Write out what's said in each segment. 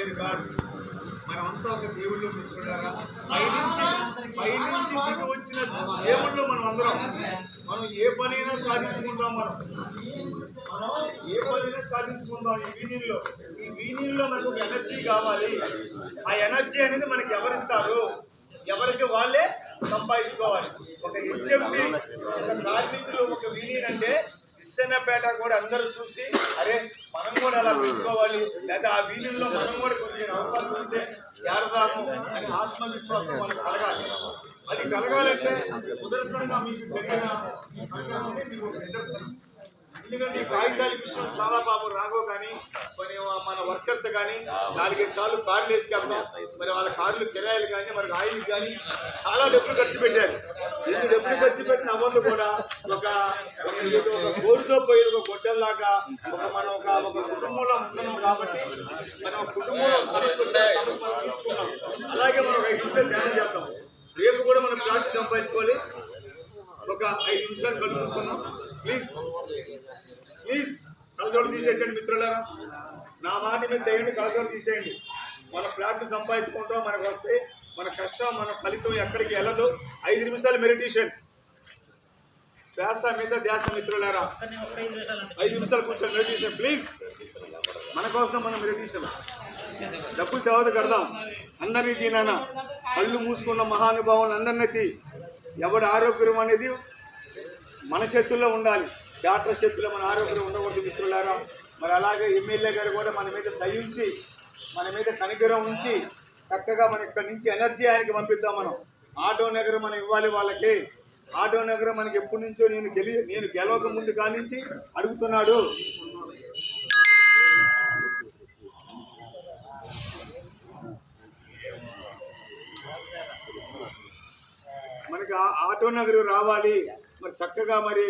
వేరు కాదు. మనమంతా ఒక దేవుళ్ళు మిత్రులారా. పైనుంచి దిగి వచ్చిన దేవుళ్ళు మనం అందరం. మనం ఏ పనైనా సాధించుకుంటాం. మనం ఏ పనైనా సాధించుకుంటాం. ఈ వీణీల్లో మనకు ఒక ఎనర్జీ కావాలి. ఆ ఎనర్జీ అనేది మనకి ఎవరిస్తారు? ఎవరికి వాళ్ళే సంపాదించుకోవాలి. ఒక హెచ్ఎండి, ఒక కార్మికులు ఒక వీణీని అంటే ఇస్తన్నపేట కూడా అందరూ చూసి అరే మనం కూడా అలా పెట్టుకోవాలి, లేదా ఆ వీణుల్లో మనం కూడా కొంచెం అవకాశం ఉంటే చేరదాము అని ఆత్మవిశ్వాసం మనకు కలగాలి. అది కలగాలంటే ఉదర్శనంగా మీకు జరిగిన ఈ సంఘటన మీకు నిదర్శనం. ఎందుకంటే ఈ కాగితాల విషయం చాలా పాపం రాఘవ కానీ మరి మన వర్కర్స్ కానీ 4-5 సార్లు కార్లు వేసుకెళ్తాం. మరి వాళ్ళ కార్లు కిరాయిలు కానీ మరి ఆయిల్ కానీ చాలా డబ్బులు ఖర్చు పెట్టారు. ఎన్ని డబ్బులు ఖర్చు పెట్టిన అవ్వదు కూడా ఒక గోరుతో పోయి ఒక గొడ్డల్లాగా మనం ఒక కుటుంబంలో ఉంటున్నాం. కాబట్టి మనం కుటుంబంలో తీసుకున్నాం. అలాగే మనం 5 నిమిషాలు ధ్యానం చేద్దాం. రేపు కూడా మనం ప్లాట్ సంపాదించుకోవాలి. ఒక 5 నిమిషాలు కళ్ళు చూసుకున్నాం. ప్లీజ్ కలజోడు తీసేసేయండి మిత్రులారా. నా మాట మీద తెయండి, కలజోడు తీసేయండి. మన ఫ్లాట్ సంపాదించుకుంటాం, మనకు వస్తే మన కష్టం మన ఫలితం ఎక్కడికి వెళ్ళదు. 5 నిమిషాలు మెడిటేషన్, శ్వాస మీద ధ్యాస మిత్రులారా. 5 నిమిషాలు కూర్చొని మెడిటేషన్ ప్లీజ్. మన కోసం మనం మెడిటేషన్. డబ్బులు తర్వాత కడదాం. అందరినీ తినానా కళ్ళు మూసుకున్న మహానుభావులు అందరినీ. ఎవరి ఆరోగ్యం అనేది మన చేతుల్లో ఉండాలి. డాక్టర్ చేతుల్లో మన ఆరోగ్యం ఉండకూడదు మిత్రులారా. మరి అలాగే ఎమ్మెల్యే గారు కూడా మన మీద దయించి మన మీద కనికరం ఉంచి చక్కగా మన ఇక్కడి నుంచి ఎనర్జీ ఆయనకి పంపిద్దాం. మనం ఆటో నగరం మనం ఇవ్వాలి వాళ్ళకి. ఆటో నగరం మనకి ఎప్పటి నుంచో నేను గెలవక ముందు కానించి అడుగుతున్నాడు. మనకి ఆటో నగరం రావాలి. మరి చక్కగా మరి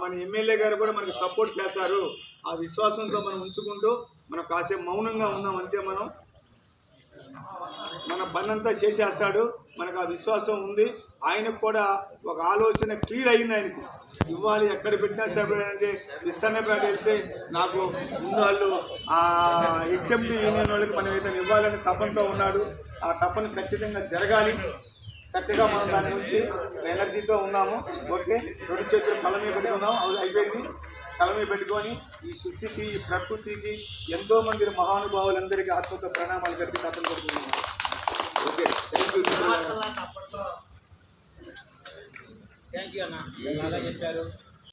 మన ఎమ్మెల్యే గారు కూడా మనకి సపోర్ట్ చేస్తారు. ఆ విశ్వాసంతో మనం ఉంచుకుంటూ మనం కాసేపు మౌనంగా ఉన్నాం అంతే. మన పనంతా చేసేస్తాడు. మనకు ఆ విశ్వాసం ఉంది. ఆయనకు కూడా ఒక ఆలోచన క్లియర్ అయింది. ఆయనకి ఇవ్వాలి ఎక్కడ పెట్టినా సరే అంటే ఇస్తానపేట వెళ్తే నాకు ముందు వాళ్ళు హెచ్ఎండి యూనియన్ వాళ్ళకి మనం ఏదైనా ఇవ్వాలని తపనతో ఉన్నాడు. ఆ తపన ఖచ్చితంగా జరగాలి. చక్కగా మనం దాని నుంచి ఎనర్జీతో ఉన్నాము. ఓకే, 2 చేతులు కళ్ళ మీద పెట్టుకున్నాం. అది అయిపోయింది. కళ్ళ మీద పెట్టుకొని ఈ సృష్టికి ఈ ప్రకృతికి ఎంతోమంది మహానుభావులందరికీ ఆత్మతో ప్రణామాలు కట్టి తప్పని కొడుతున్నాం. ఓకే, థ్యాంక్ యూ అన్న, చాలా చెప్పారు.